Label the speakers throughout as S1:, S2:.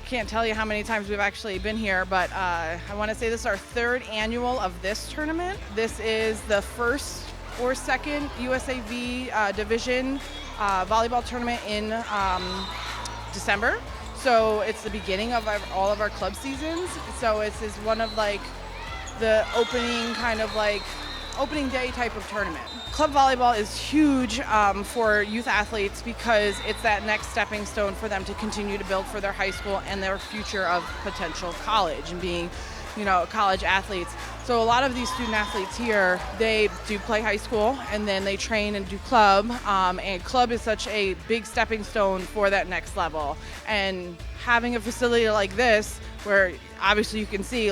S1: can't tell you how many times we've actually been here, but I want to say this is our third annual of this tournament. This is the first or second USAV division volleyball tournament in December. So it's the beginning of all of our club seasons. So it's one of like the opening day type of tournament. Club volleyball is huge for youth athletes because it's that next stepping stone for them to continue to build for their high school and their future of potential college and being, college athletes. So a lot of these student athletes here, they do play high school and then they train and do club. And club is such a big stepping stone for that next level. And having a facility like this, where obviously you can see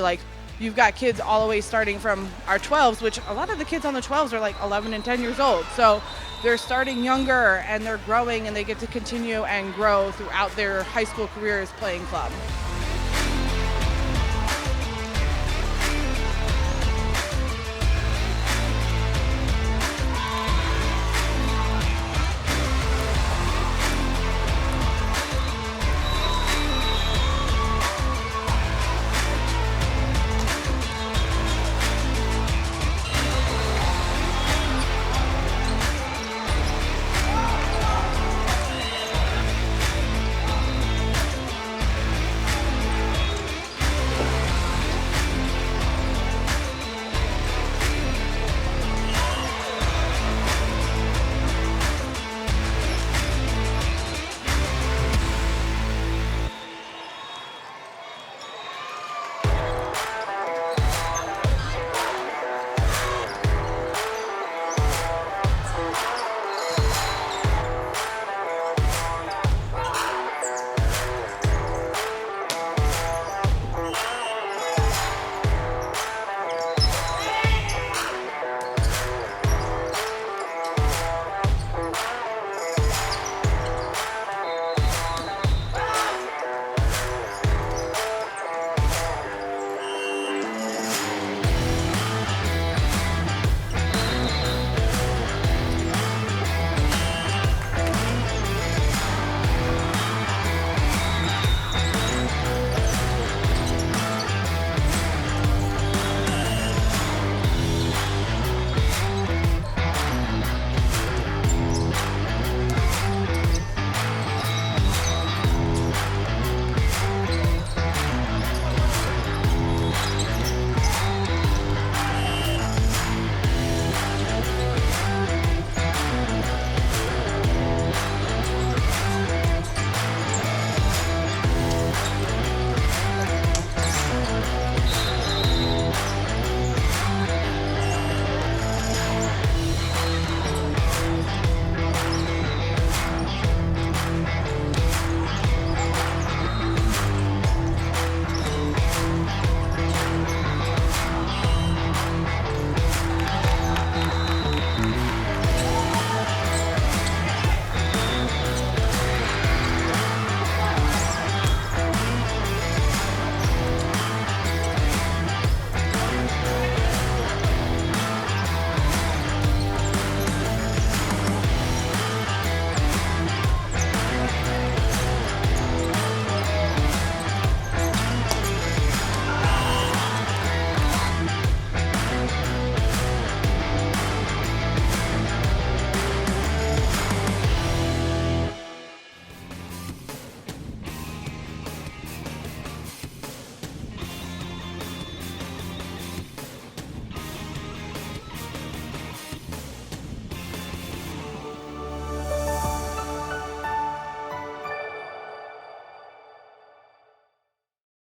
S1: you've got kids all the way starting from our 12s, which a lot of the kids on the 12s are like 11 and 10 years old. So they're starting younger and they're growing and they get to continue and grow throughout their high school careers playing club.